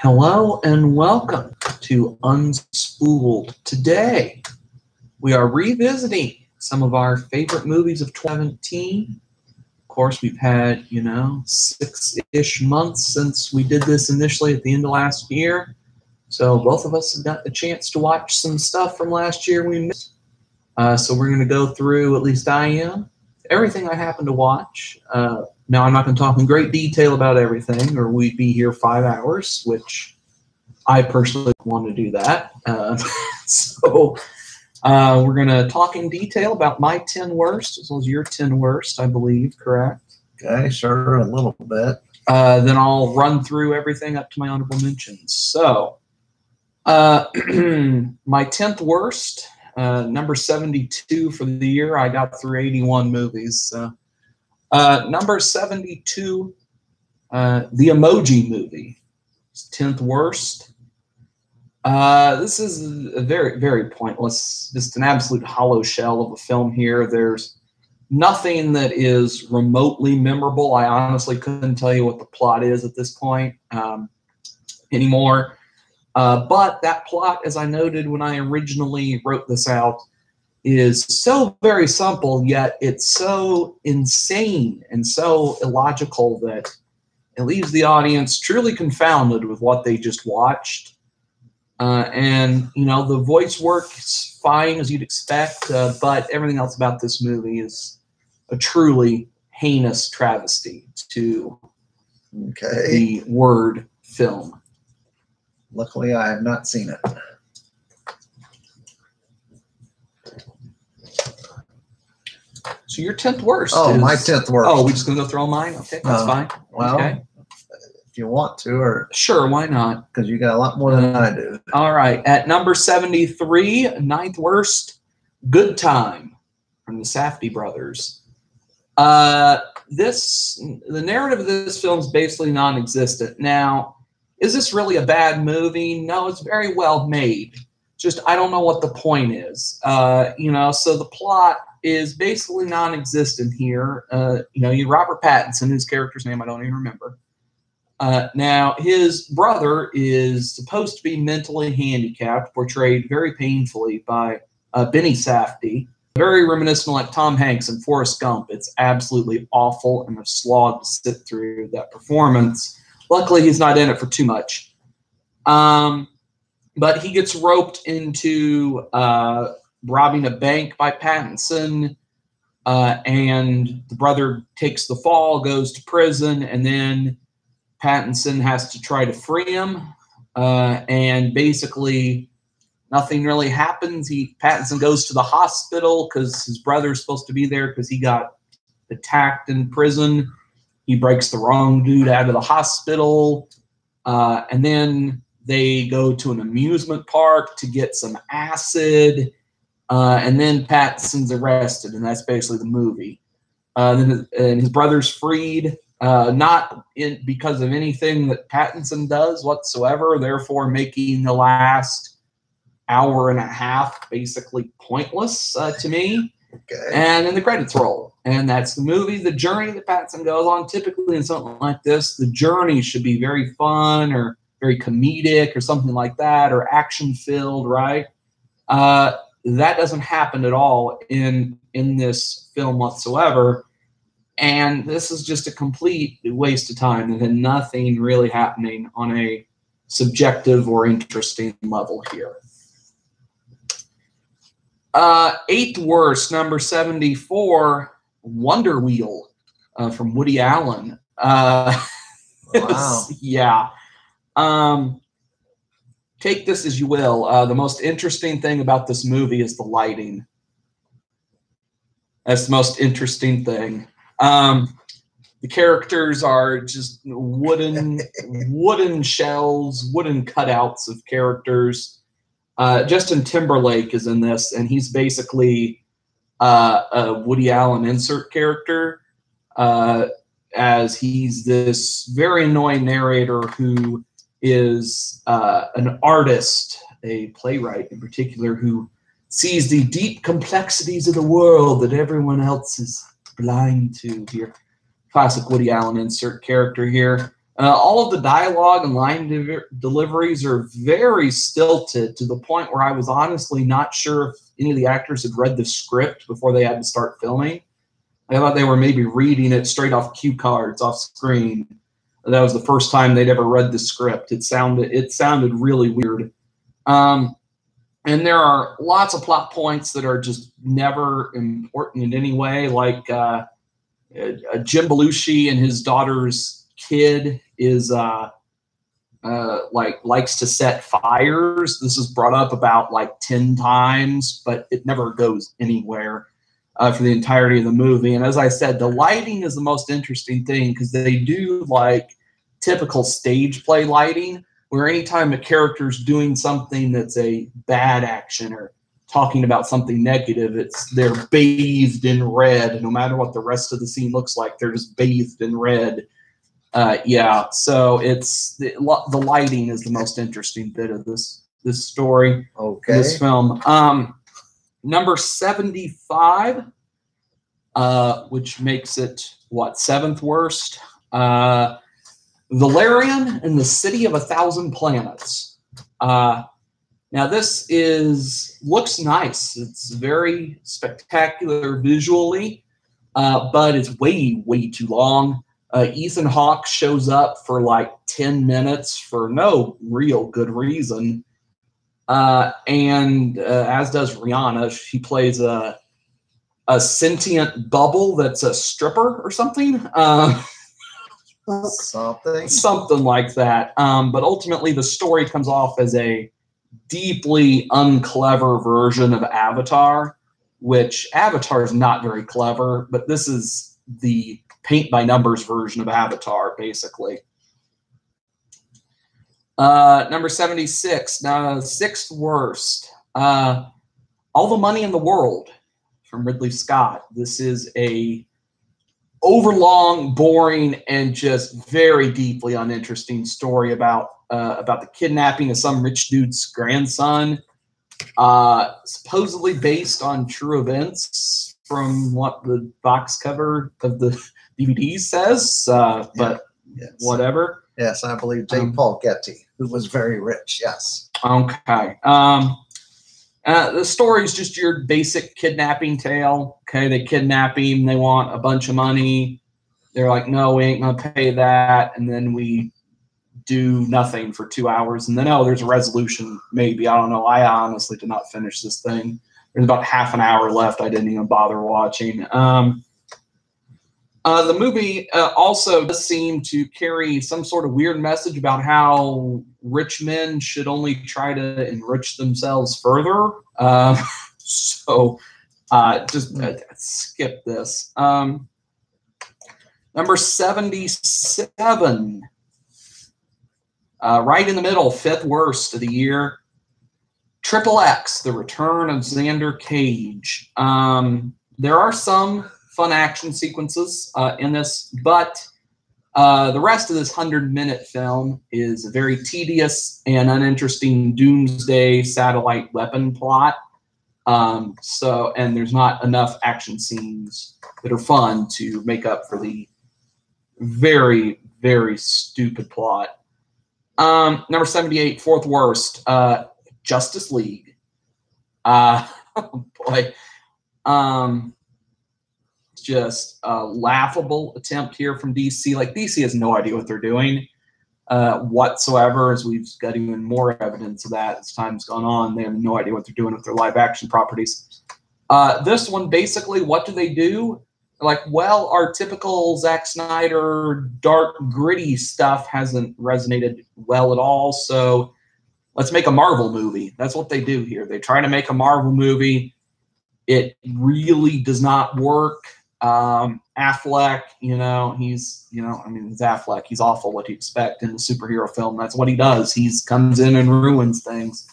Hello and welcome to Unspooled. Today, we are revisiting some of our favorite movies of 2017. Of course, we've had, 6-ish months since we did this initially at the end of last year. So both of us have got the chance to watch some stuff from last year we missed. So we're going to go through, at least I am, everything I happen to watch. Now, I'm not going to talk in great detail about everything, or we'd be here 5 hours, which I personally want to do that. So we're going to talk in detail about my 10 worst, as well as your 10 worst, I believe, correct? Okay, sure, a little bit. Then I'll run through everything up to my honorable mentions. So, my 10th worst, number 72 for the year. I got through 81 movies. Number 72, The Emoji Movie. 10th worst. This is a very, very pointless, just an absolute hollow shell of a film here. There's nothing that is remotely memorable. I honestly couldn't tell you what the plot is at this point anymore. But that plot, as I noted when I originally wrote this out, is so very simple, yet it's so insane and so illogical that it leaves the audience truly confounded with what they just watched. And, the voice works fine, as you'd expect, but everything else about this movie is a truly heinous travesty to the word film. Luckily, I have not seen it. So your 10th worst. Oh, my 10th worst. Oh, we're just going to go through all mine? Okay, that's fine. Well, okay. If you want to, or sure, why not? Because you got a lot more than I do. All right, at number 73, 9th worst, Good Time from the Safdie brothers. The narrative of this film is basically non-existent. Now, is this really a bad movie? No, it's very well made. Just I don't know what the point is. So the plot is basically non-existent here. Robert Pattinson, his character's name I don't even remember. Now, his brother is supposed to be mentally handicapped, portrayed very painfully by Benny Safdie. Very reminiscent like Tom Hanks in Forrest Gump. It's absolutely awful and a slog to sit through that performance. Luckily, he's not in it for too much. But he gets roped into robbing a bank by Pattinson, and the brother takes the fall, goes to prison, and then Pattinson has to try to free him, and basically nothing really happens. Pattinson goes to the hospital because his brother's supposed to be there because he got attacked in prison. He breaks the wrong dude out of the hospital, and then they go to an amusement park to get some acid, and then Pattinson's arrested, and that's basically the movie. And his brother's freed. Not because of anything that Pattinson does whatsoever, therefore making the last hour and a half basically pointless to me. Okay. And then the credits roll. And that's the movie. The journey that Pattinson goes on, typically in something like this, the journey should be very fun or very comedic or something like that, or action-filled, right? That doesn't happen at all in this film whatsoever. And this is just a complete waste of time and nothing really happening on a subjective or interesting level here. 8th worst, number 74, Wonder Wheel from Woody Allen. Wow. Yeah. Take this as you will. The most interesting thing about this movie is the lighting. That's the most interesting thing. The characters are just wooden shells, wooden cutouts of characters. Justin Timberlake is in this, and he's basically a Woody Allen insert character, as he's this very annoying narrator who is an artist, a playwright in particular, who sees the deep complexities of the world that everyone else is blind to here. Classic Woody Allen insert character here. All of the dialogue and line deliveries are very stilted to the point where I was honestly not sure if any of the actors had read the script before they had to start filming. I thought they were maybe reading it straight off cue cards off screen. That was the first time they'd ever read the script. It sounded really weird. And there are lots of plot points that are just never important in any way, like Jim Belushi and his daughter's kid is likes to set fires. This is brought up about like 10 times, but it never goes anywhere for the entirety of the movie. And as I said, the lighting is the most interesting thing because they do like typical stage play lighting, where anytime a character's doing something that's a bad action or talking about something negative, they're bathed in red. No matter what the rest of the scene looks like, they're just bathed in red. Yeah, so it's the lighting is the most interesting bit of this story. Okay. This film. Number 75, which makes it what, 7th worst? Valerian and the City of a Thousand Planets. Now this looks nice. It's very spectacular visually, but it's way too long. Ethan Hawke shows up for like 10 minutes for no real good reason. And as does Rihanna. She plays a sentient bubble that's a stripper or something. Something like that. But ultimately the story comes off as a deeply unclever version of Avatar, which Avatar is not very clever, but this is the paint by numbers version of Avatar, basically. Number 76, 6th worst. All the Money in the World from Ridley Scott. This is a overlong, boring, and just very deeply uninteresting story about the kidnapping of some rich dude's grandson, supposedly based on true events from what the box cover of the DVD says, but yes. Whatever. Yes, I believe J. Paul Getty, who was very rich, yes. Okay. The story is just your basic kidnapping tale. Okay, they kidnap him. They want a bunch of money. They're like, no, we ain't going to pay that. And then we do nothing for 2 hours. And then, there's a resolution, maybe. I don't know. I honestly did not finish this thing. There's about half an hour left. I didn't even bother watching. The movie also does seem to carry some sort of weird message about how rich men should only try to enrich themselves further. So just skip this. Number 77, right in the middle, 5th worst of the year. XXX, The Return of Xander Cage. There are some fun action sequences in this, but the rest of this 100-minute film is a very tedious and uninteresting doomsday satellite weapon plot. And there's not enough action scenes that are fun to make up for the very, very stupid plot. Number 78, 4th worst, Justice League. Oh boy. Just a laughable attempt here from DC. Like, DC has no idea what they're doing whatsoever, as we've got even more evidence of that as time's gone on. They have no idea what they're doing with their live action properties. This one, basically, what do? Like, well, our typical Zack Snyder dark, gritty stuff hasn't resonated well at all, so let's make a Marvel movie. That's what they do here. They try to make a Marvel movie. It really does not work. Affleck, it's Affleck. He's awful. What do you expect in a superhero film? That's what he does. He comes in and ruins things.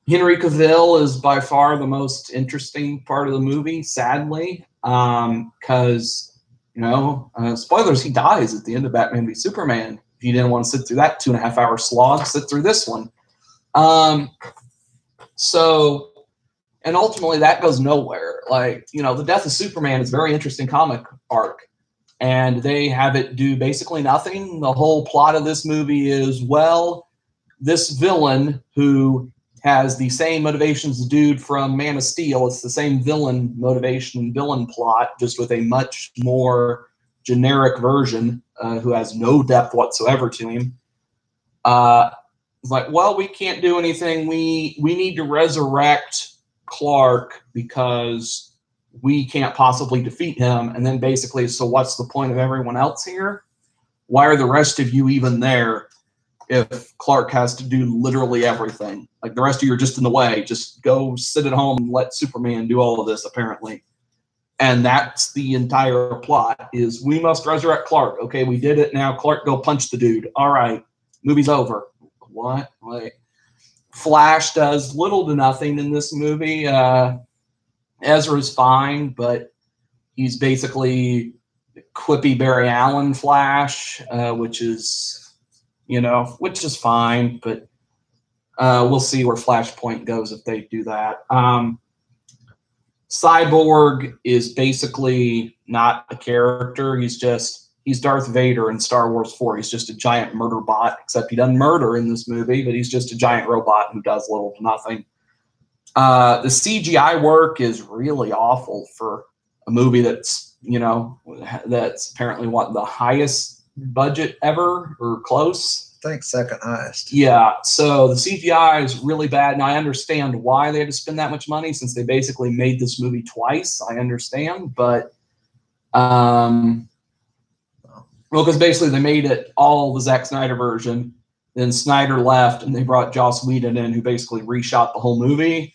Henry Cavill is by far the most interesting part of the movie, sadly, because, spoilers, he dies at the end of Batman v Superman. If you didn't want to sit through that 2.5-hour slog, sit through this one. And ultimately that goes nowhere. Like, the death of Superman is a very interesting comic arc, and they have it do basically nothing. The whole plot of this movie is, well, this villain who has the same motivations as the dude from Man of Steel. It's the same villain motivation and villain plot, just with a much more generic version who has no depth whatsoever to him. It's like, well, we can't do anything. We need to resurrect Clark because we can't possibly defeat him. And then basically, so what's the point of everyone else here? Why are the rest of you even there if Clark has to do literally everything? Like, the rest of you are just in the way. Just go sit at home and let Superman do all of this, apparently. And that's the entire plot, is we must resurrect Clark. Okay, we did it. Now Clark, go punch the dude. All right, movie's over. What? Like, Flash does little to nothing in this movie. Ezra's fine, but he's basically quippy Barry Allen Flash, which is fine, but we'll see where Flashpoint goes if they do that. Cyborg is basically not a character. He's Darth Vader in Star Wars 4. He's just a giant murder bot, except he doesn't murder in this movie, but he's just a giant robot who does little to nothing. The CGI work is really awful for a movie that's apparently the highest budget ever, or close. I think second highest. Yeah, so the CGI is really bad, and I understand why they had to spend that much money, since they basically made this movie twice. I understand, but because basically they made it all the Zack Snyder version, then Snyder left, and they brought Joss Whedon in, who basically reshot the whole movie.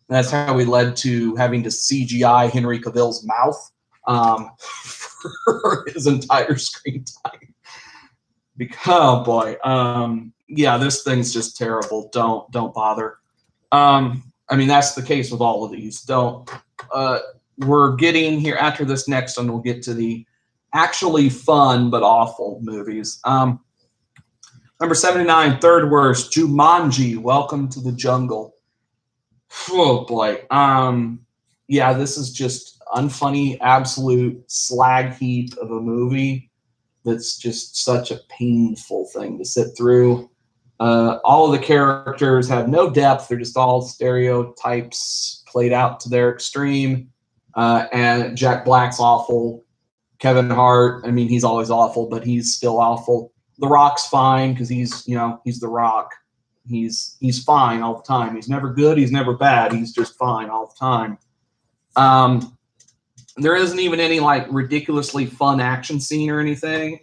And that's how we led to having to CGI Henry Cavill's mouth for his entire screen time. Oh boy, yeah, this thing's just terrible. Don't bother. I mean, that's the case with all of these. We're getting here after this next one. We'll get to the actually fun but awful movies. Number 79, third worst, Jumanji: Welcome to the Jungle. Oh boy. Yeah, this is just unfunny, absolute slag heap of a movie. That's just such a painful thing to sit through. All of the characters have no depth. They're just all stereotypes played out to their extreme. And Jack Black's awful. Kevin Hart, I mean, he's always awful, but he's still awful. The Rock's fine because he's The Rock. He's fine all the time. He's never good. He's never bad. He's just fine all the time. There isn't even any like ridiculously fun action scene or anything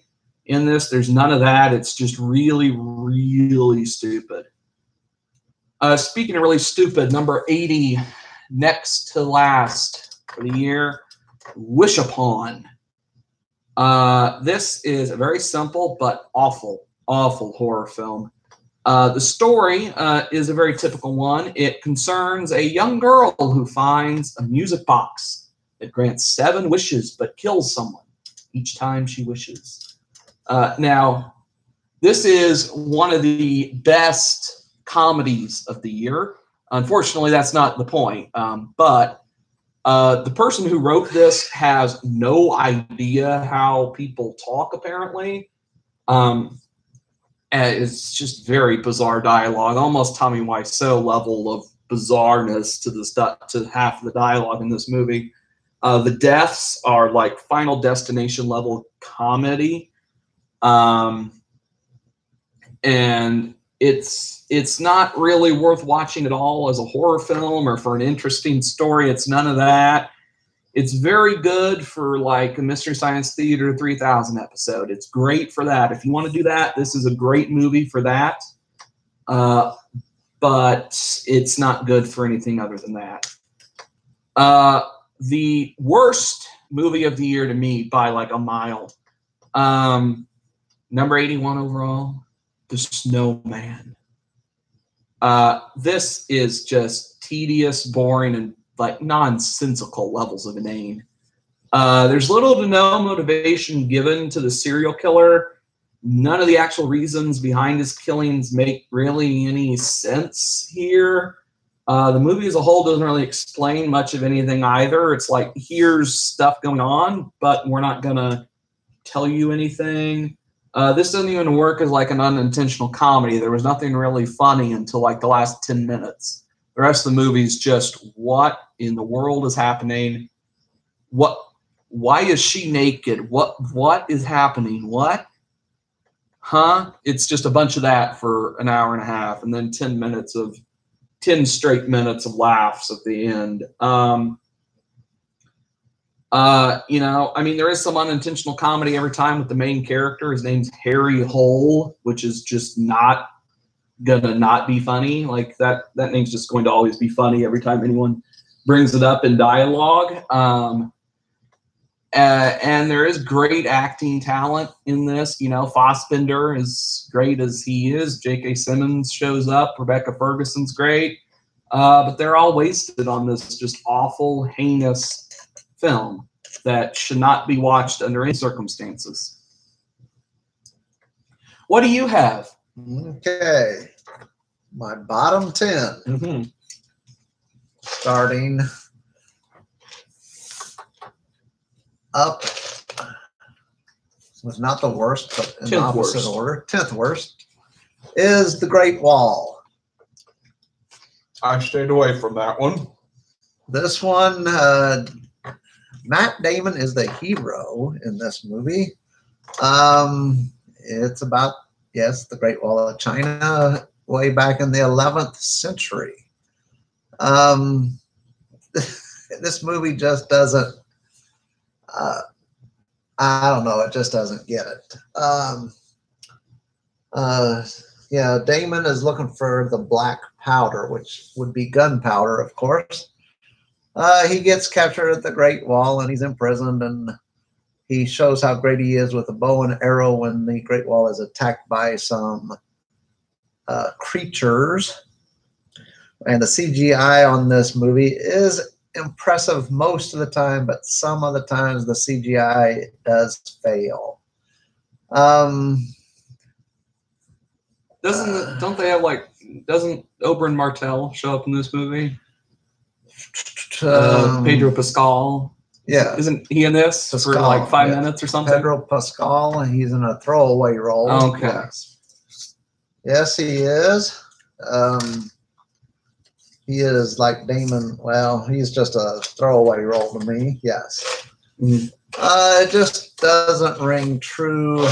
in this. There's none of that. It's just really, really stupid. Speaking of really stupid, number 80, next to last for the year, Wish Upon. This is a very simple but awful, awful horror film. The story is a very typical one. It concerns a young girl who finds a music box that grants 7 wishes but kills someone each time she wishes. Now, this is one of the best comedies of the year. Unfortunately, that's not the point. But the person who wrote this has no idea how people talk, apparently. And it's just very bizarre dialogue, almost Tommy Wiseau level of bizarreness to half of the dialogue in this movie. The deaths are like Final Destination level comedy. And it's not really worth watching at all as a horror film or for an interesting story. It's none of that. It's very good for like a Mystery Science Theater 3000 episode. It's great for that. If you want to do that, this is a great movie for that. But it's not good for anything other than that. The worst movie of the year to me by like a mile. Number 81 overall, The Snowman. This is just tedious, boring, and like nonsensical levels of inane. There's little to no motivation given to the serial killer. None of the actual reasons behind his killings make really any sense here. The movie as a whole doesn't really explain much of anything either. It's like, here's stuff going on, but we're not going to tell you anything. This doesn't even work as like an unintentional comedy. There was nothing really funny until like the last 10 minutes. The rest of the movie is just, what in the world is happening? Why is she naked? What is happening? What? Huh? It's just a bunch of that for an hour and a half, and then 10 straight minutes of laughs at the end. You know, I mean, there is some unintentional comedy every time with the main character. His name's Harry Hole, which is just not gonna not be funny. Like that name's just going to always be funny every time anyone brings it up in dialogue. And there is great acting talent in this. You know, Fassbender is great as he is. J.K. Simmons shows up. Rebecca Ferguson's great. But they're all wasted on this just awful, heinous film that should not be watched under any circumstances. What do you have? Okay. My bottom 10. Mm-hmm. Starting up was not the worst, but in the opposite order. 10th worst is The Great Wall. I stayed away from that one. This one, Matt Damon is the hero in this movie. It's about, yes, the Great Wall of China way back in the 11th century. This movie just doesn't, I don't know, it just doesn't get it. Yeah, Damon is looking for the black powder, which would be gunpowder, of course. He gets captured at the Great Wall and he's imprisoned, and he shows how great he is with a bow and arrow when the Great Wall is attacked by some creatures. And the CGI on this movie is impressive most of the time, but some of the times the CGI does fail. Doesn't Oberyn Martell show up in this movie? Pedro Pascal. Yeah. Isn't he in this Pascal, for like 5 minutes or something? Pedro Pascal, he's in a throwaway role. Okay. Yes, he is. He is like Damon. Well, he's just a throwaway role to me. Yes. Mm-hmm. It just doesn't ring true.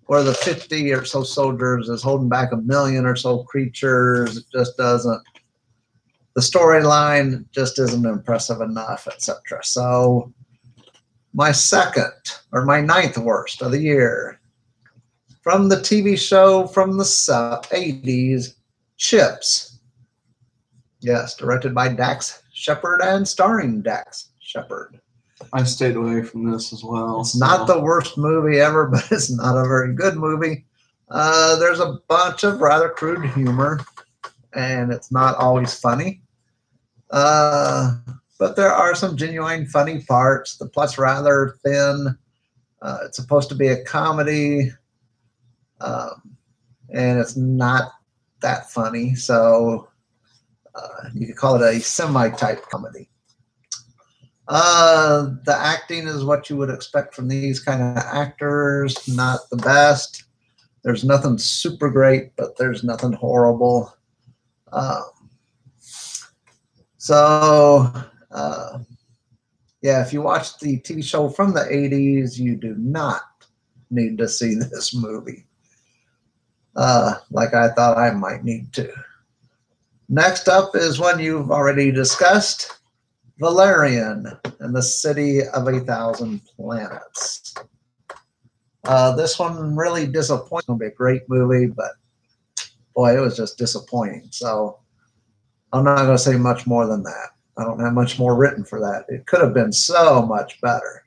Where the 50 or so soldiers is holding back 1 million or so creatures. It just doesn't. The storyline just isn't impressive enough, etc. So my 9th worst of the year, from the TV show from the 80s, Chips. Yes, directed by Dax Shepard and starring Dax Shepard. I stayed away from this as well. It's not the worst movie ever, but it's not a very good movie. There's a bunch of rather crude humor, and it's not always funny. But there are some genuine funny parts. The plot's rather thin. It's supposed to be a comedy, and it's not that funny. So you could call it a semi-type comedy. The acting is what you would expect from these kind of actors. Not the best. There's nothing super great, but there's nothing horrible. Yeah, if you watch the TV show from the 80s, you do not need to see this movie. Like I thought I might need to. Next up is one you've already discussed. Valerian and the City of 1,000 Planets. This one really disappointed. It's going to be a great movie, but boy, it was just disappointing. So I'm not going to say much more than that. I don't have much more written for that. It could have been so much better.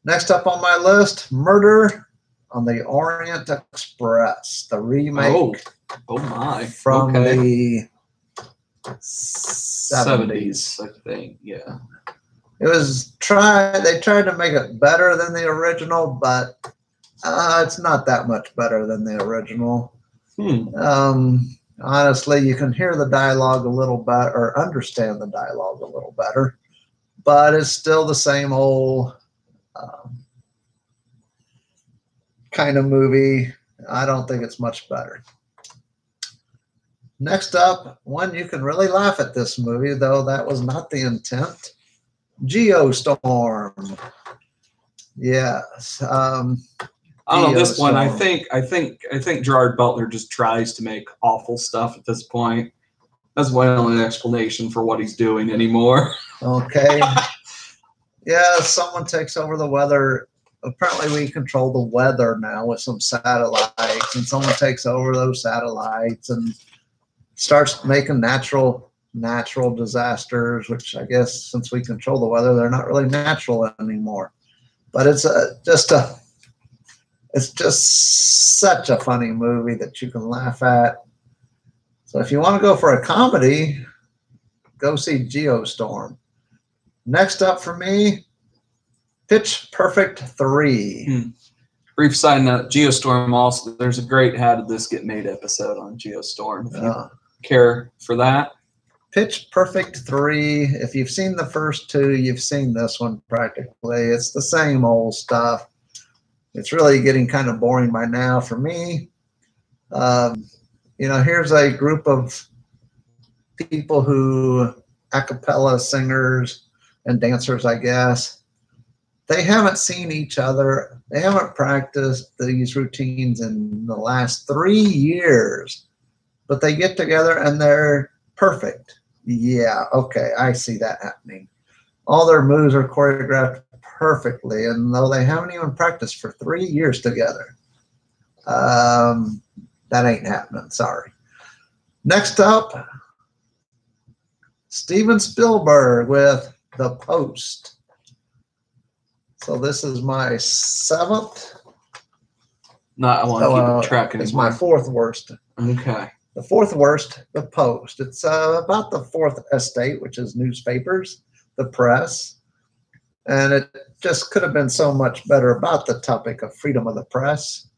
Next up on my list, Murder on the Orient Express, the remake. Oh my! From the 70s, I think. Yeah. It was they tried to make it better than the original, but it's not that much better than the original. Honestly, you can hear the dialogue a little better, or understand the dialogue a little better, but it's still the same old kind of movie. I don't think it's much better. Next up, one you can really laugh at this movie, though that was not the intent. Geostorm. Yes. I don't know this one. I think Gerard Butler just tries to make awful stuff at this point. That's my only explanation for what he's doing anymore. Okay. Yeah, someone takes over the weather. Apparently we control the weather now with some satellites, and someone takes over those satellites and starts making natural disasters, which I guess since we control the weather, they're not really natural anymore. But it's just such a funny movie that you can laugh at. So if you want to go for a comedy, go see Geostorm. Next up for me, Pitch Perfect 3. Brief side note, Geostorm also, there's a great How Did This Get Made episode on Geostorm. If you care for that. Pitch Perfect 3. If you've seen the first two, you've seen this one practically. It's the same old stuff. It's really getting kind of boring by now for me. Here's a group of people who, a cappella singers and dancers, I guess. They haven't seen each other. They haven't practiced these routines in the last 3 years, but they get together and they're perfect. Yeah, okay, I see that happening. All their moves are choreographed perfectly, and though they haven't even practiced for 3 years together, that ain't happening, sorry. Next up, Steven Spielberg with The Post. So this is my 7th. No, I want to keep track anymore. It's my 4th worst. Okay. The 4th worst, The Post. It's about the 4th estate, which is newspapers, the press. And it just could have been so much better about the topic of freedom of the press.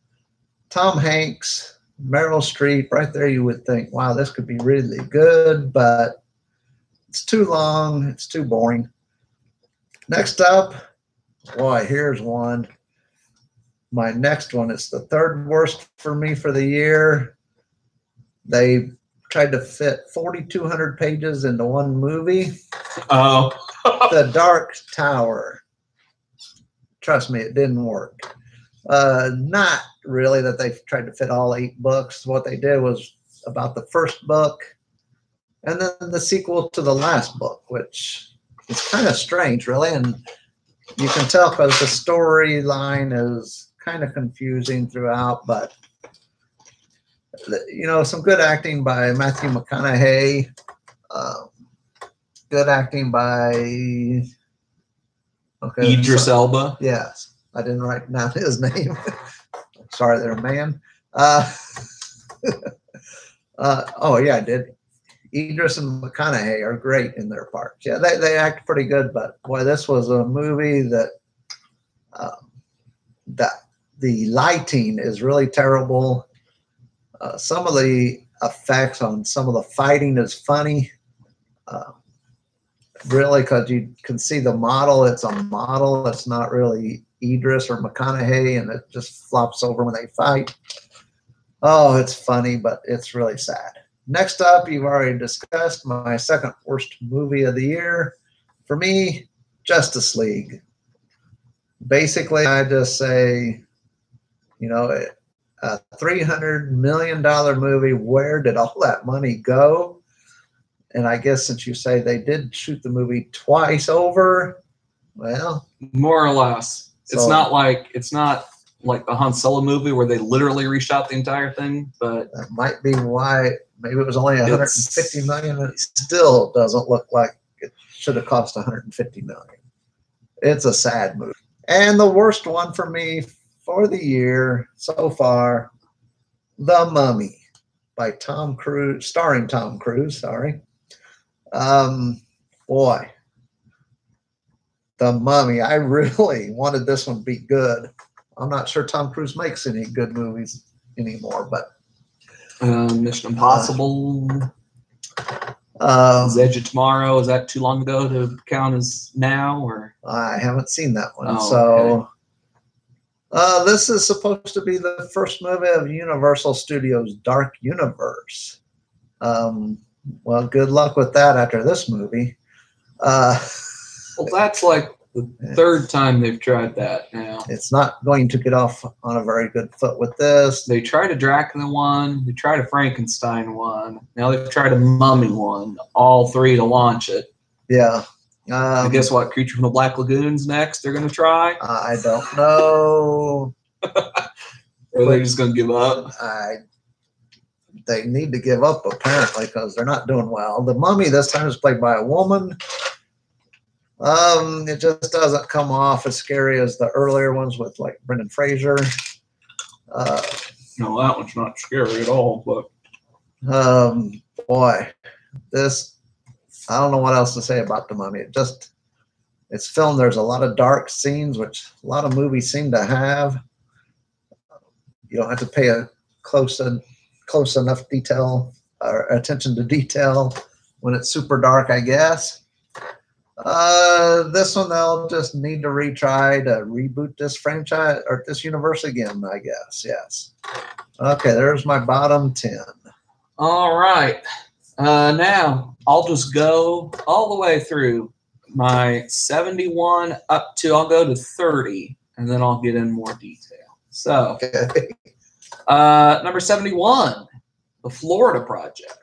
Tom Hanks, Meryl Streep, right there you would think, wow, this could be really good, but it's too long, it's too boring. Next up, boy, here's one. My next one is the 3rd worst for me for the year. They tried to fit 4,200 pages into one movie. Oh. The Dark Tower. Trust me, it didn't work. Not really that they tried to fit all 8 books. What they did was about the first book and then the sequel to the last book, which is kind of strange, really. And you can tell because the storyline is kind of confusing throughout, but some good acting by Matthew McConaughey. Good acting by Idris Elba. Yes, I didn't write down his name. Sorry there, man. Oh yeah, I did. Idris and McConaughey are great in their parts. Yeah, they act pretty good, but boy, this was a movie that the lighting is really terrible. Some of the effects on some of the fighting is funny. Really, because you can see the model. It's a model. It's not really Idris or McConaughey, and it just flops over when they fight. Oh, it's funny, but it's really sad. Next up, you've already discussed my 2nd worst movie of the year. For me, Justice League. Basically, I just say, a $300 million movie, where did all that money go? And I guess since you say they did shoot the movie twice over, well, more or less. So, it's not like the Han Solo movie where they literally reshot the entire thing, but that might be why. Maybe it was only $150 million. It still doesn't look like it should have cost $150 million. It's a sad movie. And the worst one for me for the year so far, The Mummy by Tom Cruise, starring Tom Cruise. Sorry. Boy, The Mummy. I really wanted this one to be good. I'm not sure Tom Cruise makes any good movies anymore, but Mission Impossible, Edge of Tomorrow. Is that too long ago to count as now? Or I haven't seen that one, okay. So This is supposed to be the first movie of Universal Studios' Dark Universe. Well, good luck with that after this movie. Well, that's like the third time they've tried that now. It's not going to get off on a very good foot with this. They tried a Dracula one. They tried a Frankenstein one. Now they've tried a Mummy one. All three to launch it. Yeah. And guess what? Creature from the Black Lagoon's next. They're going to try. I don't know. Or are they just going to give up? They need to give up, apparently, because they're not doing well. The Mummy this time is played by a woman. It just doesn't come off as scary as the earlier ones with, like, Brendan Fraser. No, that one's not scary at all. But boy, this, I don't know what else to say about the Mummy. It's filmed. There's a lot of dark scenes, which a lot of movies seem to have. You don't have to pay a close enough detail or attention to detail when it's super dark, I guess. This one, they'll just need to retry to reboot this franchise or this universe again, I guess. Yes. Okay, there's my bottom 10. all right. Now I'll just go all the way through my 71 up to, I'll go to 30, and then I'll get in more detail. So, Okay. number 71, The Florida Project.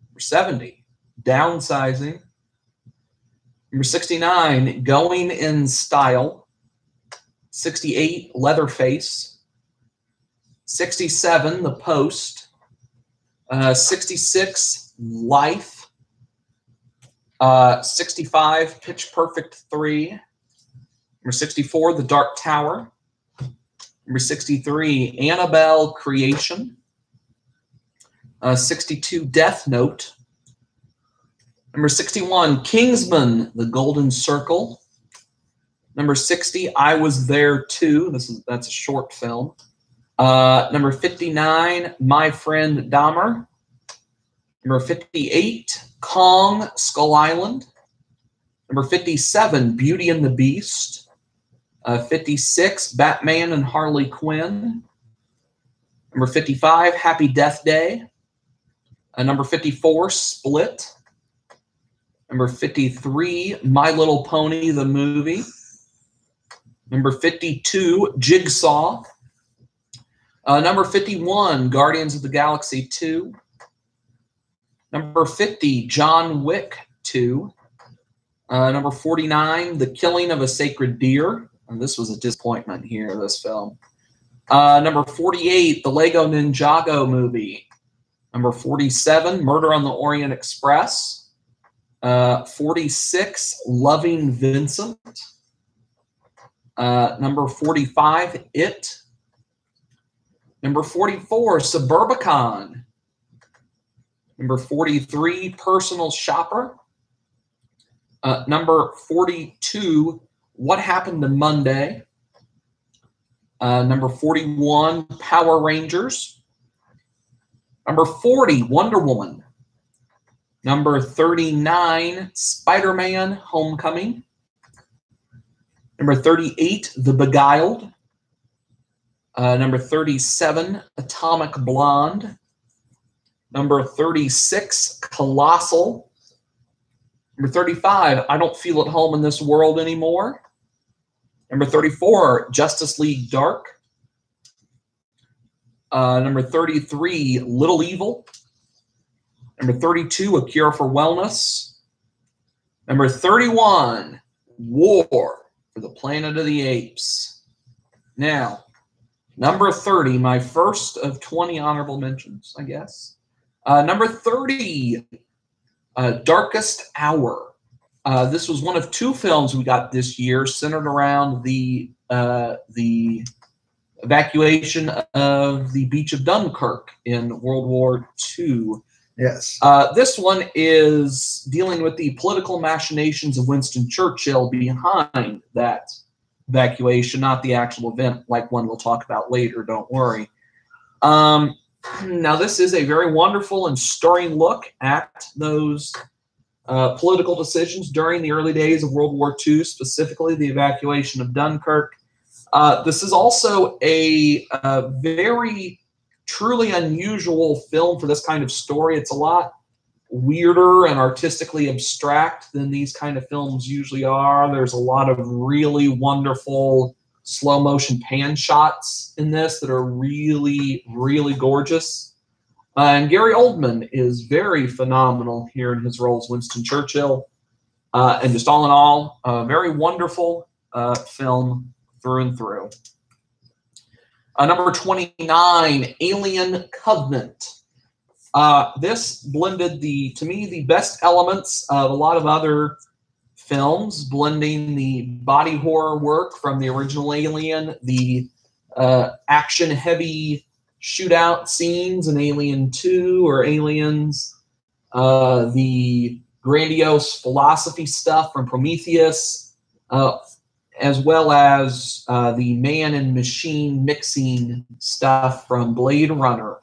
Number 70, Downsizing. Number 69, Going in Style. 68, Leatherface. 67, The Post. 66, Life. 65, Pitch Perfect 3. Number 64, The Dark Tower. Number 63, Annabelle Creation. 62, Death Note. Number 61, Kingsman, The Golden Circle. Number 60, I Was There Too. That's a short film. Number 59, My Friend Dahmer. Number 58, Kong, Skull Island. Number 57, Beauty and the Beast. 56, Batman and Harley Quinn. Number 55, Happy Death Day. Number 54, Split. Number 53, My Little Pony, the movie. Number 52, Jigsaw. Number 51, Guardians of the Galaxy 2. Number 50, John Wick 2. Number 49, The Killing of a Sacred Deer. And this was a disappointment here, this film. Number 48, The Lego Ninjago Movie. Number 47, Murder on the Orient Express. 46, Loving Vincent. Number 45, It. Number 44, Suburbicon. Number 43, Personal Shopper. Number 42, What Happened to Monday. Number 41, Power Rangers. Number 40, Wonder Woman. Number 39, Spider-Man Homecoming. Number 38, The Beguiled. Number 37, Atomic Blonde. Number 36, Colossal. Number 35, I Don't Feel at Home in This World Anymore. Number 34, Justice League Dark. Number 33, Little Evil. Number 32, A Cure for Wellness. Number 31, War for the Planet of the Apes. Now, number 30, my first of 20 honorable mentions, I guess. Number 30, Darkest Hour. This was one of two films we got this year centered around the evacuation of the beach of Dunkirk in World War II. Yes. This one is dealing with the political machinations of Winston Churchill behind that evacuation, not the actual event like one we'll talk about later, don't worry. Now, this is a very wonderful and stirring look at those political decisions during the early days of World War II, specifically the evacuation of Dunkirk. This is also a very truly unusual film for this kind of story. It's a lot weirder and artistically abstract than these kind of films usually are. There's a lot of really wonderful slow motion pan shots in this that are really, really gorgeous. And Gary Oldman is very phenomenal here in his role as Winston Churchill. And just all in all, a very wonderful film through and through. Number 29, Alien Covenant. This blended to me, the best elements of a lot of other films, blending the body horror work from the original Alien, the action-heavy shootout scenes in Alien 2 or Aliens, the grandiose philosophy stuff from Prometheus, as well as the man and machine mixing stuff from Blade Runner.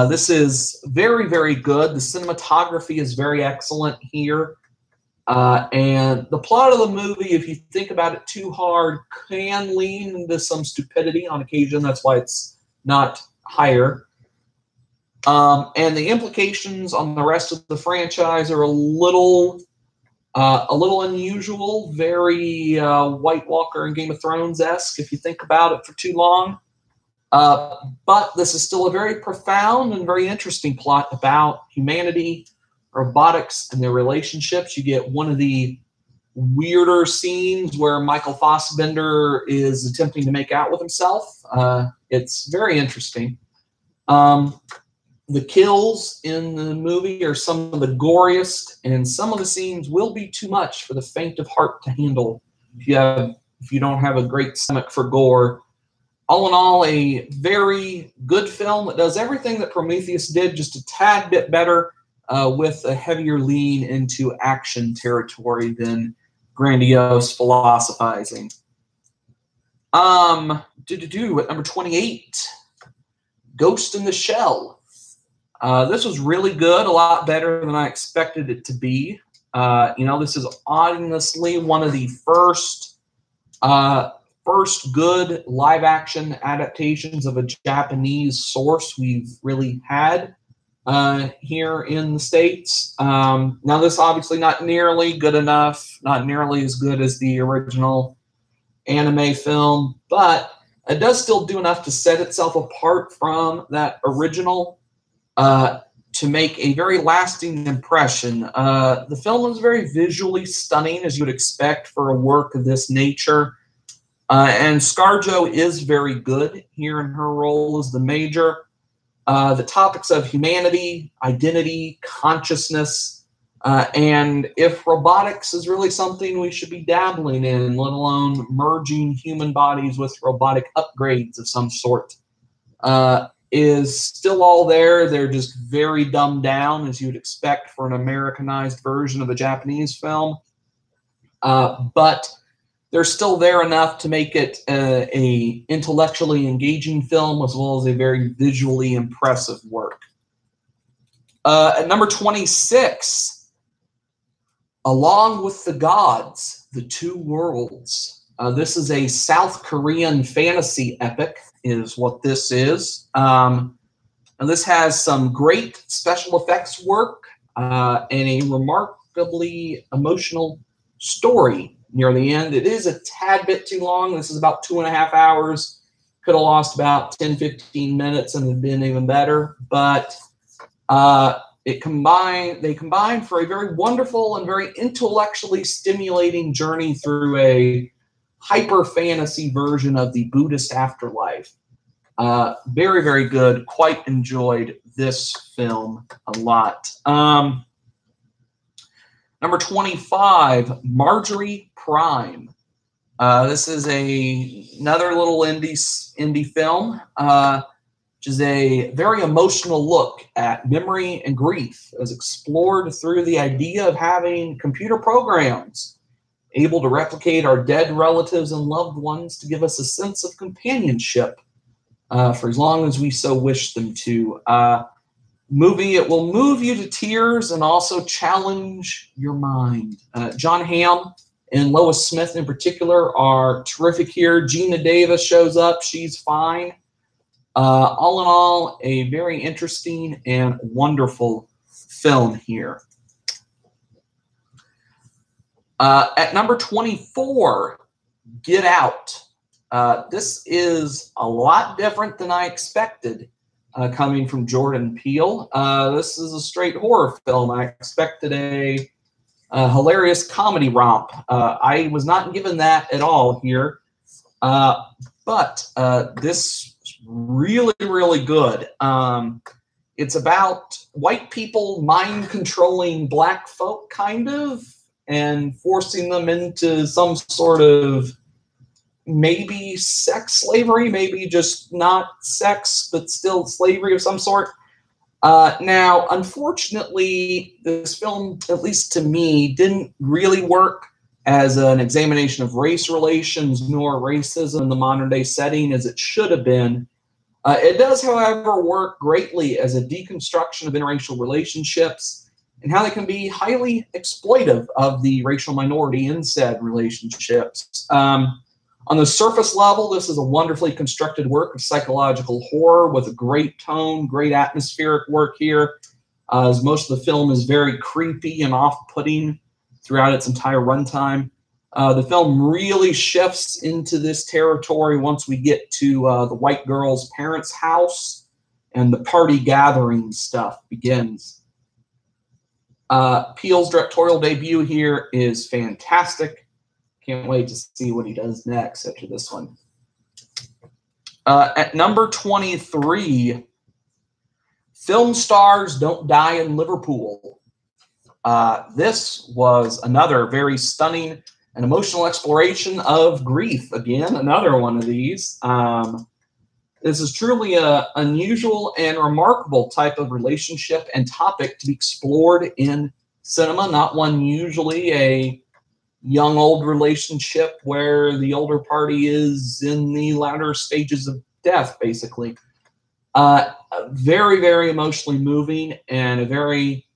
This is very, very good. The cinematography is very excellent here. And the plot of the movie, if you think about it too hard, can lean into some stupidity on occasion. That's why it's not higher. And the implications on the rest of the franchise are a little unusual, very White Walker and Game of Thrones-esque if you think about it for too long. But this is still a very profound and very interesting plot about humanity, robotics, and their relationships. You get one of the weirder scenes where Michael Fassbender is attempting to make out with himself. It's very interesting. The kills in the movie are some of the goriest, and some of the scenes will be too much for the faint of heart to handle if you don't have a great stomach for gore. All in all, a very good film that does everything that Prometheus did, just a tad bit better, with a heavier lean into action territory than grandiose philosophizing. At number 28, Ghost in the Shell. This was really good, a lot better than I expected it to be. This is honestly one of the first good live-action adaptations of a Japanese source we've really had here in the States. Now, this obviously not nearly good enough, not nearly as good as the original anime film, but it does still do enough to set itself apart from that original to make a very lasting impression. The film is very visually stunning, as you would expect for a work of this nature. And ScarJo is very good here in her role as the Major. The topics of humanity, identity, consciousness, and if robotics is really something we should be dabbling in, let alone merging human bodies with robotic upgrades of some sort, is still all there. They're just very dumbed down, as you'd expect for an Americanized version of a Japanese film. But they're still there enough to make it a intellectually engaging film, as well as a very visually impressive work. At number 26, Along with the Gods, The Two Worlds. This is a South Korean fantasy epic, is what this is. And this has some great special effects work and a remarkably emotional story near the end. It is a tad bit too long. This is about 2.5 hours. Could have lost about 10-15 minutes and it'd been even better. But they combine for a very wonderful and very intellectually stimulating journey through a hyper fantasy version of the Buddhist afterlife. Very, very good. Quite enjoyed this film a lot. Number 25, Marjorie Prime. This is another little indie film, which is a very emotional look at memory and grief as explored through the idea of having computer programs able to replicate our dead relatives and loved ones to give us a sense of companionship for as long as we so wish them to. Movie, it will move you to tears and also challenge your mind. John Hamm and Lois Smith in particular are terrific here. Gina Davis shows up. She's fine. All in all, a very interesting and wonderful film here. At number 24, Get Out. This is a lot different than I expected coming from Jordan Peele. This is a straight horror film. I expected a hilarious comedy romp. I was not given that at all here. But this is really, really good. It's about white people mind controlling black folk, kind of, and forcing them into some sort of maybe sex slavery, maybe just not sex, but still slavery of some sort. Now, unfortunately, this film, at least to me, didn't really work as an examination of race relations nor racism in the modern day setting as it should have been. It does, however, work greatly as a deconstruction of interracial relationships and how they can be highly exploitive of the racial minority in said relationships. On the surface level, this is a wonderfully constructed work of psychological horror with a great tone, great atmospheric work here, as most of the film is very creepy and off-putting throughout its entire runtime. The film really shifts into this territory once we get to the white girl's parents' house and the party gathering stuff begins. Peele's directorial debut here is fantastic. Can't wait to see what he does next after this one. At number 23, Film Stars Don't Die in Liverpool. This was another very stunning and emotional exploration of grief. Again, another one of these. This is truly an unusual and remarkable type of relationship and topic to be explored in cinema, not one usually a young-old relationship where the older party is in the latter stages of death, basically. Very, very emotionally moving and a very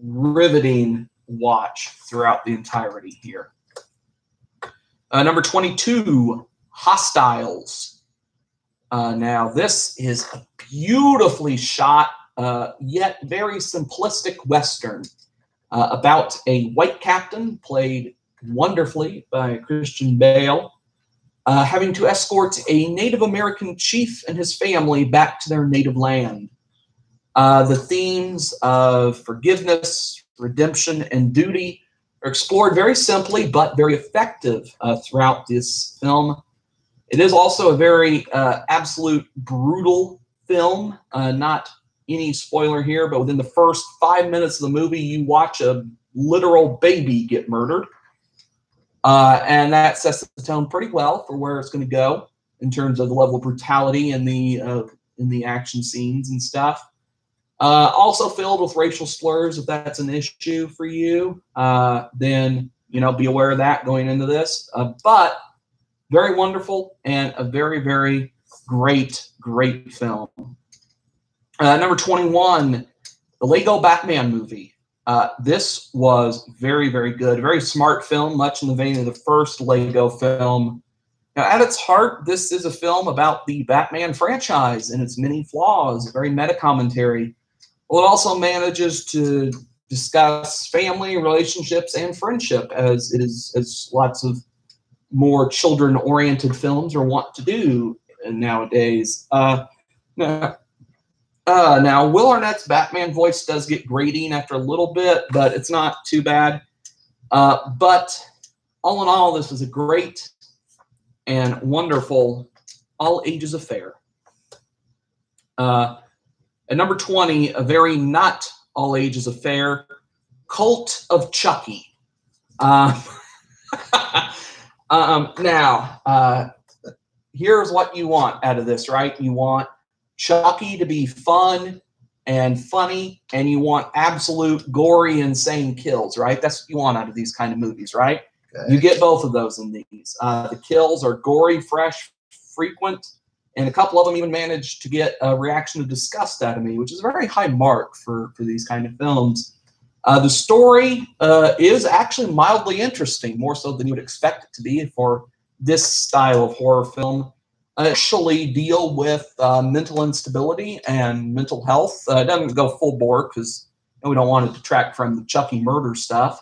riveting watch throughout the entirety here. Number 22, Hostiles. Now, this is a beautifully shot, yet very simplistic Western about a white captain, played wonderfully by Christian Bale, having to escort a Native American chief and his family back to their native land. The themes of forgiveness, redemption, and duty are explored very simply but very effective throughout this film. It is also a very absolute brutal film. Not any spoiler here, but within the first 5 minutes of the movie, you watch a literal baby get murdered. And that sets the tone pretty well for where it's going to go in terms of the level of brutality in the action scenes and stuff. Also filled with racial slurs. If that's an issue for you, then be aware of that going into this. But very wonderful and a very, very great film. Number 21, the Lego Batman movie. This was very, very good. A very smart film, much in the vein of the first Lego film. Now, at its heart, this is a film about the Batman franchise and its many flaws, very meta commentary. Well, it also manages to discuss family, relationships, and friendship, as lots of more children-oriented films are wont to do nowadays. Now, Will Arnett's Batman voice does get grating after a little bit, but it's not too bad. But all in all, this was a great and wonderful all-ages affair. At number 20, a very not all-ages affair, Cult of Chucky. Now, here's what you want out of this, right? You want Chucky to be fun and funny, and you want absolute gory, insane kills, right? That's what you want out of these kind of movies, right? Okay. You get both of those in these. The kills are gory, fresh, frequent, and a couple of them even manage to get a reaction of disgust out of me, which is a very high mark for these kind of films. The story is actually mildly interesting, more so than you would expect it to be for this style of horror film. Actually deal with mental instability and mental health. It doesn't go full bore because we don't want to detract from the Chucky murder stuff.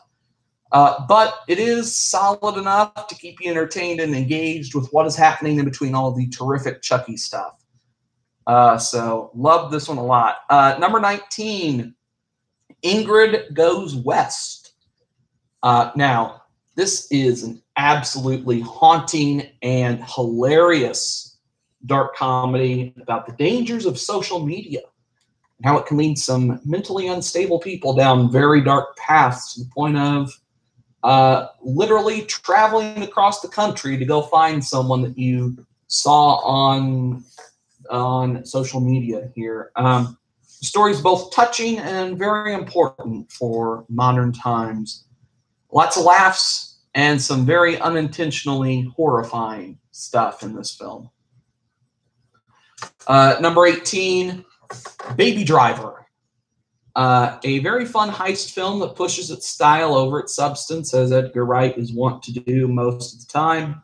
But it is solid enough to keep you entertained and engaged with what is happening in between all the terrific Chucky stuff. So love this one a lot. Number 19, Ingrid Goes West. Now, this is an absolutely haunting and hilarious dark comedy about the dangers of social media and how it can lead some mentally unstable people down very dark paths to the point of literally traveling across the country to go find someone that you saw on social media here. The story is both touching and very important for modern times. Lots of laughs and some very unintentionally horrifying stuff in this film. Number 18, Baby Driver. A very fun heist film that pushes its style over its substance, as Edgar Wright is wont to do most of the time.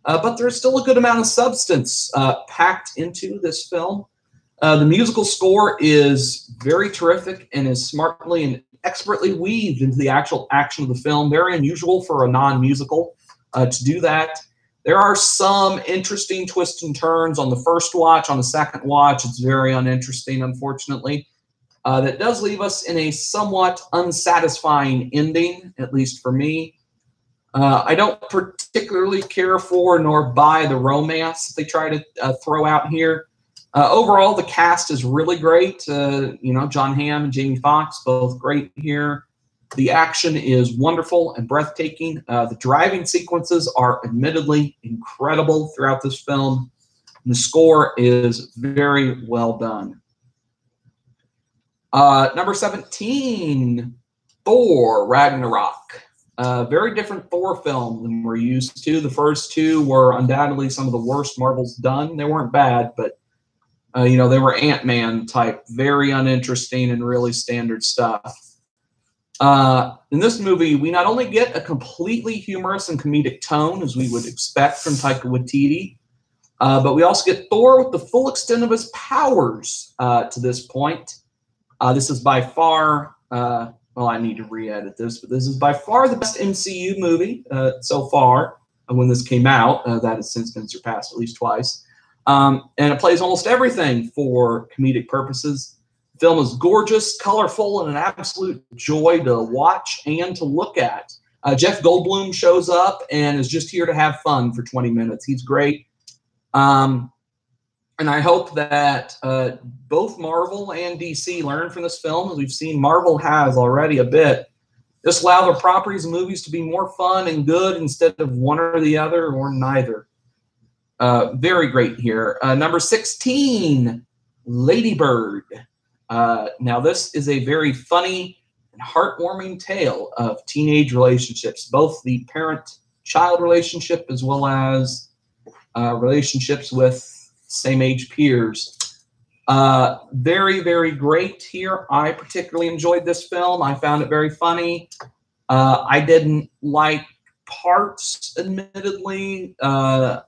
But there's still a good amount of substance packed into this film. The musical score is very terrific and is smartly and expertly weaved into the actual action of the film. Very unusual for a non-musical to do that. There are some interesting twists and turns on the first watch. On the second watch, it's very uninteresting, unfortunately. That does leave us in a somewhat unsatisfying ending, at least for me. I don't particularly care for nor buy the romance that they try to throw out here. Overall, the cast is really great. John Hamm and Jamie Foxx, both great here. The action is wonderful and breathtaking. The driving sequences are admittedly incredible throughout this film. And the score is very well done. Number 17, Thor Ragnarok. Very different Thor film than we're used to. The first two were undoubtedly some of the worst Marvel's done. They weren't bad, but they were Ant-Man type, very uninteresting and really standard stuff. In this movie, we not only get a completely humorous and comedic tone, as we would expect from Taika Waititi, but we also get Thor with the full extent of his powers to this point. This is by far, I need to re-edit this, but this is by far the best MCU movie so far. When this came out, that has since been surpassed at least twice. And it plays almost everything for comedic purposes. The film is gorgeous, colorful, and an absolute joy to watch and to look at. Jeff Goldblum shows up and is just here to have fun for 20 minutes. He's great. And I hope that both Marvel and DC learn from this film, as we've seen Marvel has already a bit. Just allow their properties and movies to be more fun and good instead of one or the other or neither. Very great here. Number 16, Lady Bird. Now, this is a very funny and heartwarming tale of teenage relationships, both the parent-child relationship as well as relationships with same-age peers. Very, very great here. I particularly enjoyed this film. I found it very funny. I didn't like parts, admittedly.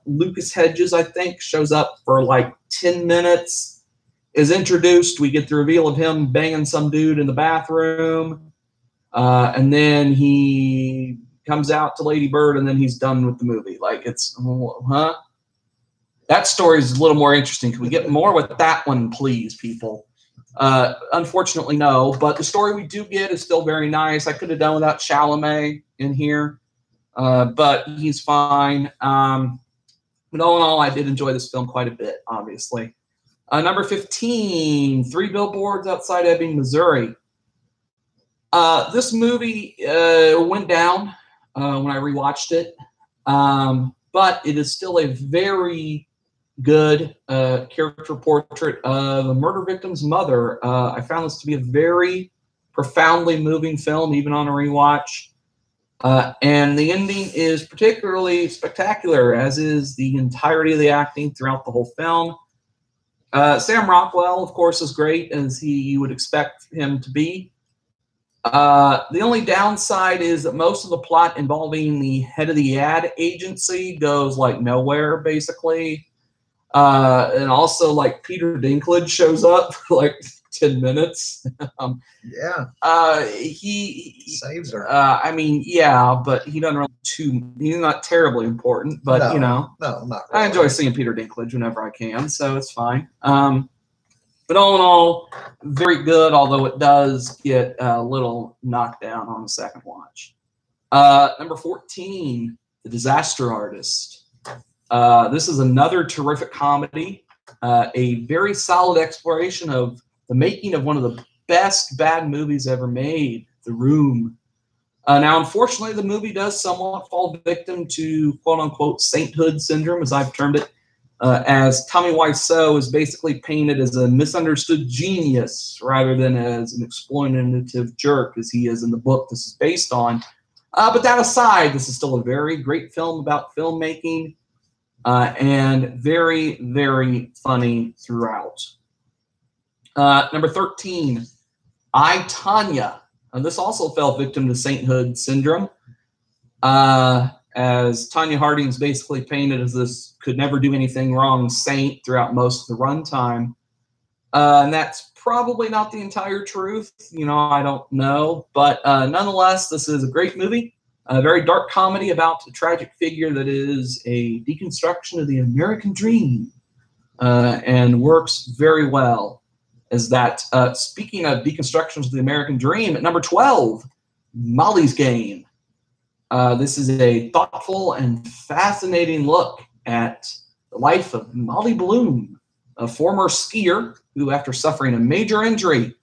Lucas Hedges, I think, shows up for like 10 minutes, is introduced. We get the reveal of him banging some dude in the bathroom. And then he comes out to Lady Bird, and then he's done with the movie. Like, it's, huh? That story is a little more interesting. Can we get more with that one, please, people? Unfortunately, no. But the story we do get is still very nice. I could have done without Chalamet in here, but he's fine. But all in all, I did enjoy this film quite a bit, obviously. Number 15, 3 Billboards Outside Ebbing, Missouri. This movie went down when I rewatched it, but it is still a very good character portrait of a murder victim's mother. I found this to be a very profoundly moving film, even on a rewatch. And the ending is particularly spectacular, as is the entirety of the acting throughout the whole film. Sam Rockwell, of course, is great, as you would expect him to be. The only downside is that most of the plot involving the head of the ad agency goes like nowhere, basically. And also, like, Peter Dinklage shows up for like 10 minutes. He saves her. I mean, yeah, but he doesn't really he's not terribly important, but No, you know, no, not really. I enjoy seeing Peter Dinklage whenever I can, so it's fine. But all in all, very good, although it does get a little knocked down on the second watch. Number 14, The Disaster Artist. This is another terrific comedy, a very solid exploration of the making of one of the best bad movies ever made, The Room. Now, unfortunately, the movie does somewhat fall victim to quote-unquote sainthood syndrome, as I've termed it, as Tommy Wiseau is basically painted as a misunderstood genius rather than as an exploitative jerk, as he is in the book this is based on. But that aside, this is still a very great film about filmmaking, and very, very funny throughout. Number 13, I, Tonya. This also fell victim to sainthood syndrome, as Tonya Harding is basically painted as this could never do anything wrong saint throughout most of the runtime. And that's probably not the entire truth. You know, I don't know. But nonetheless, this is a great movie, a very dark comedy about a tragic figure that is a deconstruction of the American dream, and works very well as that. Speaking of deconstructions of the American dream, at number 12, Molly's Game. This is a thoughtful and fascinating look at the life of Molly Bloom, a former skier who, after suffering a major injury,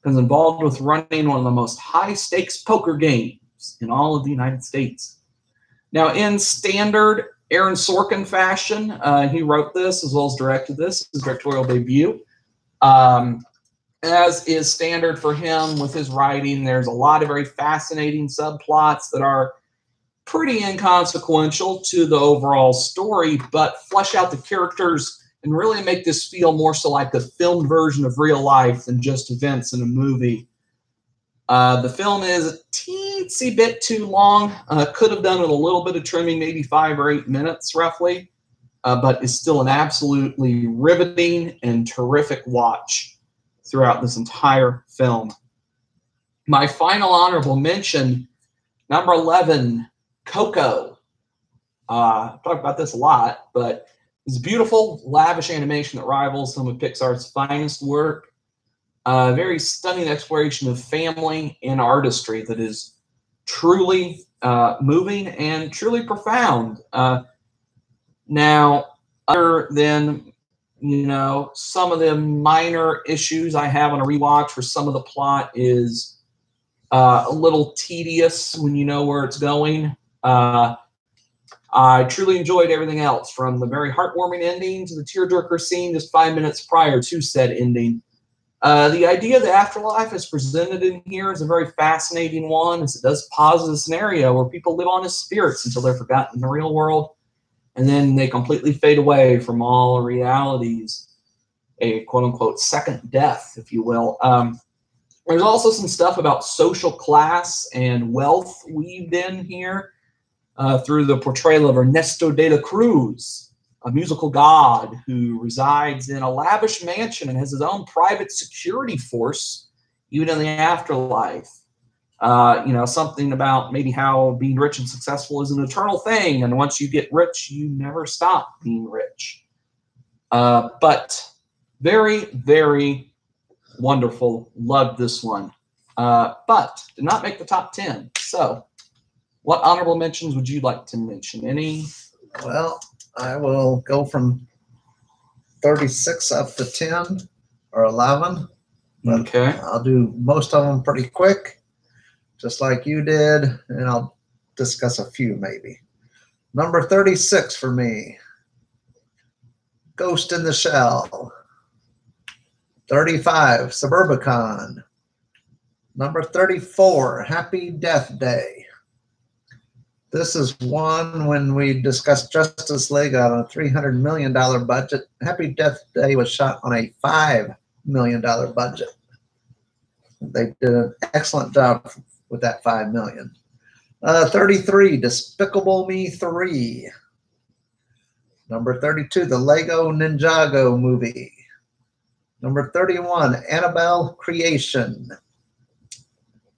is involved with running one of the most high-stakes poker games in all of the United States. Now, in standard Aaron Sorkin fashion, he wrote this as well as directed this, his directorial debut. As is standard for him with his writing, there's a lot of very fascinating subplots that are pretty inconsequential to the overall story, but flesh out the characters and really make this feel more so like a filmed version of real life than just events in a movie. The film is a teensy bit too long. Could have done with a little bit of trimming, maybe 5 or 8 minutes roughly, but is still an absolutely riveting and terrific watch throughout this entire film. My final honorable mention, number 11, Coco. I've talked about this a lot, but it's beautiful, lavish animation that rivals some of Pixar's finest work. Very stunning exploration of family and artistry that is truly moving and truly profound. Now, other than, you know, some of the minor issues I have on a rewatch where some of the plot is a little tedious when you know where it's going, I truly enjoyed everything else, from the very heartwarming ending to the tearjerker scene just 5 minutes prior to said ending. The idea of the afterlife as presented in here is a very fascinating one, as it does posit a scenario where people live on as spirits until they're forgotten in the real world, and then they completely fade away from all realities, a quote-unquote second death, if you will. There's also some stuff about social class and wealth weaved in here, through the portrayal of Ernesto de la Cruz, a musical god who resides in a lavish mansion and has his own private security force, even in the afterlife. You know, something about maybe how being rich and successful is an eternal thing, and once you get rich, you never stop being rich. But very, very wonderful. Loved this one. But did not make the top 10. So, what honorable mentions would you like to mention? Any? Well, I will go from 36 up to 10 or 11. Okay. I'll do most of them pretty quick, just like you did, and I'll discuss a few maybe. Number 36 for me, Ghost in the Shell. 35, Suburbicon. Number 34, Happy Death Day. This is one when we discussed Justice League on a $300 million budget. Happy Death Day was shot on a $5 million budget. They did an excellent job with that $5 million. 33, Despicable Me 3. Number 32, the Lego Ninjago movie. Number 31, Annabelle Creation.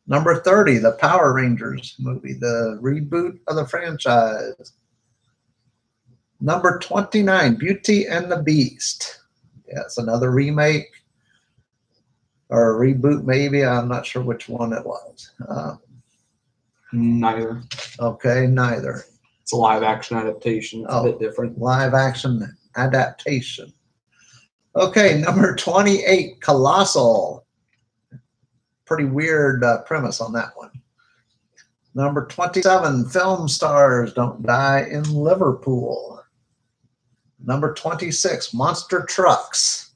Number 30, the Power Rangers movie, the reboot of the franchise. Number 29, Beauty and the Beast. Yes, another remake or a reboot, maybe. I'm not sure which one it was. Neither. Okay, neither. It's a live action adaptation. It's a bit different. Live action adaptation. Okay, number 28, Colossal. Pretty weird premise on that one. Number 27, Film Stars Don't Die in Liverpool. Number 26, Monster Trucks.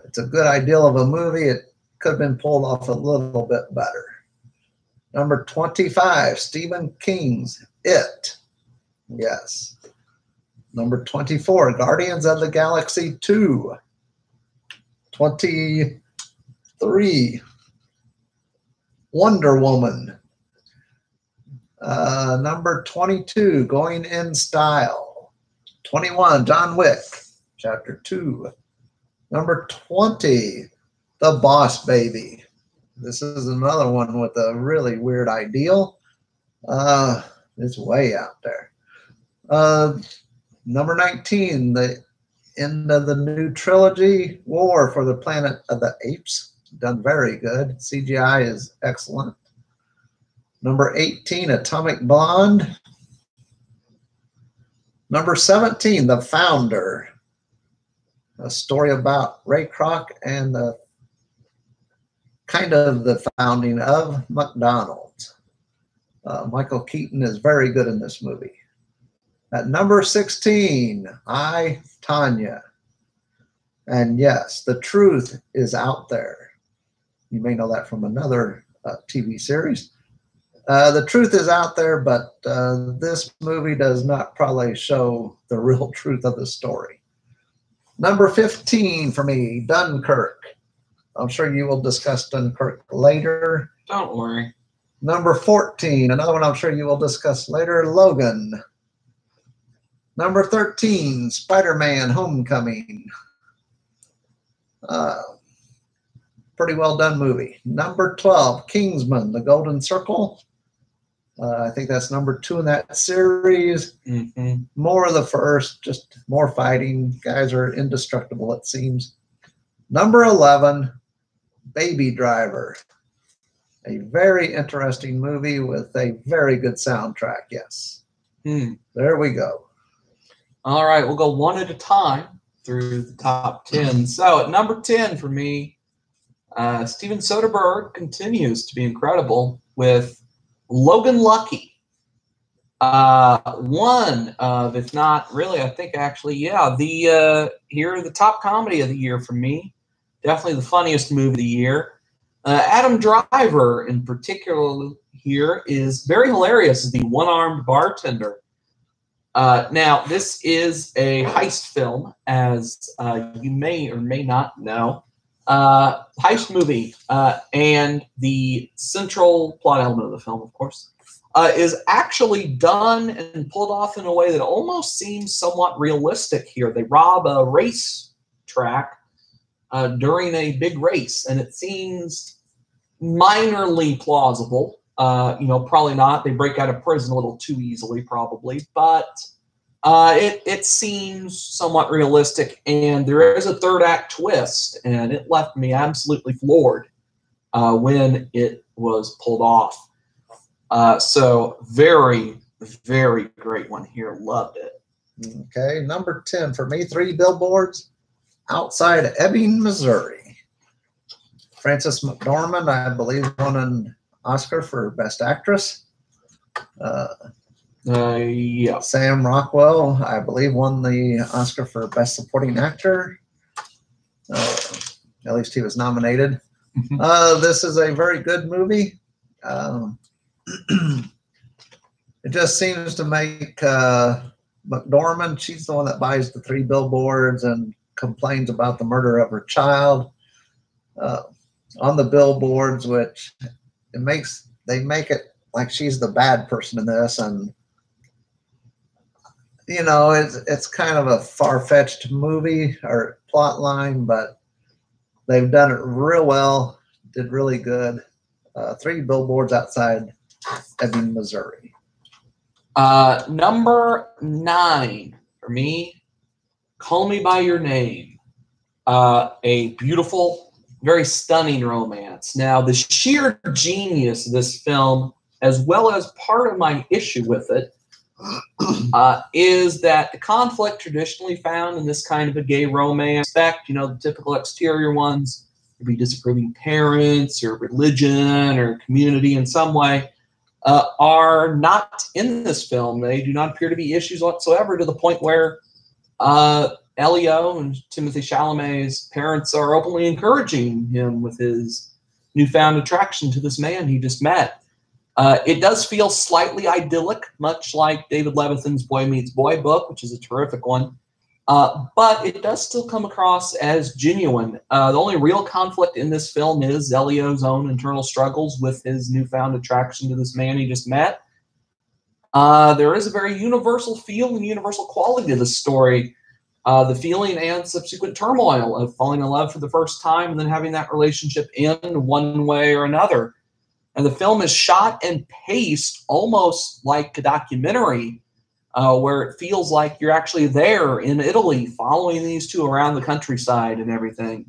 It's a good ideal of a movie. It could have been pulled off a little bit better. Number 25, Stephen King's It. Yes. Number 24, Guardians of the Galaxy 2. 23, Wonder Woman. Number 22, Going in Style. 21, John Wick, Chapter 2. Number 20, The Boss Baby. This is another one with a really weird ideal. It's way out there. Number 19, the end of the new trilogy, War for the Planet of the Apes. Done very good. CGI is excellent. Number 18, Atomic Blonde. Number 17, The Founder. A story about Ray Kroc and the founding of McDonald's. Michael Keaton is very good in this movie. At number 16, I, Tanya. And yes, the truth is out there. You may know that from another TV series. The truth is out there, but this movie does not probably show the real truth of the story. Number 15 for me, Dunkirk. I'm sure you will discuss Dunkirk later. Don't worry. Number 14, another one I'm sure you will discuss later, Logan. Number 13, Spider-Man Homecoming. Pretty well done movie. Number 12, Kingsman, The Golden Circle. I think that's number 2 in that series. Mm-hmm. More of the first, just more fighting. Guys are indestructible, it seems. Number 11, Baby Driver. A very interesting movie with a very good soundtrack, yes. There we go. All right, we'll go one at a time through the top 10. So at number 10 for me, Steven Soderbergh continues to be incredible with Logan Lucky. One of, if not really, I think actually, yeah, the top comedy of the year for me. Definitely the funniest movie of the year. Adam Driver in particular here is very hilarious as the one-armed bartender. Now, this is a heist film, as you may or may not know. Heist movie, and the central plot element of the film, of course, is actually done and pulled off in a way that almost seems somewhat realistic here. They rob a race track during a big race, and it seems minorly plausible. Probably not. They break out of prison a little too easily, probably, but it seems somewhat realistic, and there is a third act twist, and it left me absolutely floored when it was pulled off. So very, very great one here. Loved it. Okay, number 10 for me, 3 Billboards Outside Ebbing, Missouri. Frances McDormand, I believe, won an Oscar for Best Actress. Yeah. Sam Rockwell, I believe, won the Oscar for Best Supporting Actor. At least he was nominated. This is a very good movie. It just seems to make McDormand, she's the one that buys the 3 billboards and complains about the murder of her child. on the billboards, which they make it like she's the bad person in this, and you know, it's kind of a far-fetched movie or plot line, but they've done it real well. Did really good. 3 billboards outside Ebbing, Missouri. Number 9 for me, Call Me by Your Name. A beautiful, very stunning romance. Now, the sheer genius of this film, as well as part of my issue with it, is that the conflict traditionally found in this kind of a gay romance, you know, the typical exterior ones, would be disapproving parents or religion or community in some way, are not in this film. They do not appear to be issues whatsoever, to the point where Elio and Timothy Chalamet's parents are openly encouraging him with his newfound attraction to this man he just met. It does feel slightly idyllic, much like David Levithan's Boy Meets Boy book, which is a terrific one. But it does still come across as genuine. The only real conflict in this film is Elio's own internal struggles with his newfound attraction to this man he just met. There is a very universal feel and universal quality to the story. The feeling and subsequent turmoil of falling in love for the first time and then having that relationship end one way or another. And the film is shot and paced almost like a documentary, where it feels like you're actually there in Italy following these two around the countryside and everything.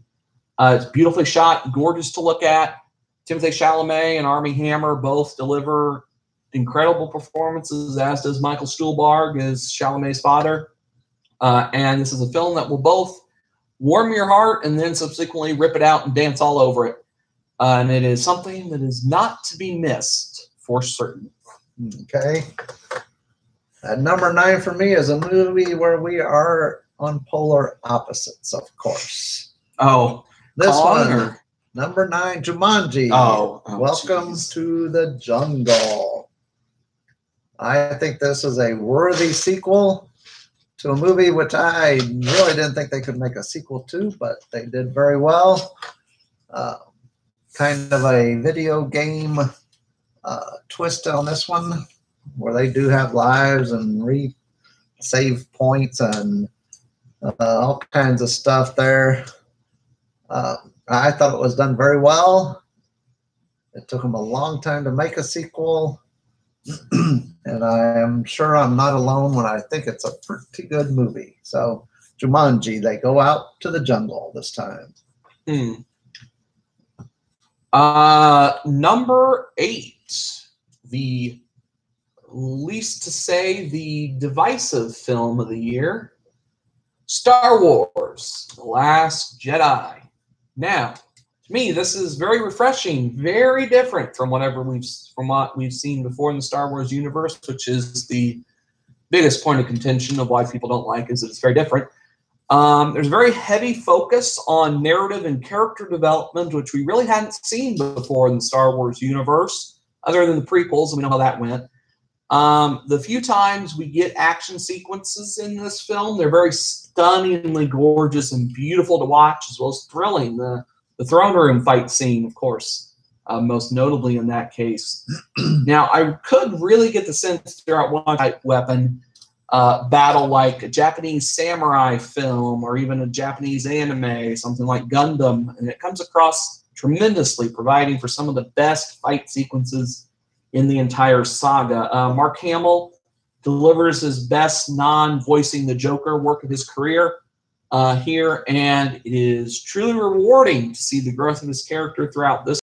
It's beautifully shot, gorgeous to look at. Timothy Chalamet and Armie Hammer both deliver incredible performances, as does Michael Stuhlbarg as Chalamet's father. And this is a film that will both warm your heart and then subsequently rip it out and dance all over it. And it is something that is not to be missed, for certain. Okay. Number 9 for me is a movie where we are on polar opposites, of course. Oh, this one, number 9, Jumanji. Oh, Welcome to the Jungle. I think this is a worthy sequel to a movie which I really didn't think they could make a sequel to, but they did very well. Kind of a video game twist on this one, where they do have lives and save points and all kinds of stuff there. I thought it was done very well. It took them a long time to make a sequel, and I am sure I'm not alone when I think it's a pretty good movie. So Jumanji, they go out to the jungle this time. Number 8, the least to say the divisive film of the year, Star Wars: The Last Jedi. Now, to me, this is very refreshing, very different from what we've seen before in the Star Wars universe, which is the biggest point of contention of why people don't like, is that it's very different. There's a very heavy focus on narrative and character development, which we really hadn't seen before in the Star Wars universe, other than the prequels, and we know how that went. The few times we get action sequences in this film, they're very stunningly gorgeous and beautiful to watch, as well as thrilling. The throne room fight scene, of course, most notably in that case. Now, I could really get the sense throughout one type weapon battle like a Japanese samurai film or even a Japanese anime, something like Gundam, and it comes across tremendously, providing for some of the best fight sequences in the entire saga. Mark Hamill delivers his best non-voicing the Joker work of his career here, and it is truly rewarding to see the growth of his character throughout this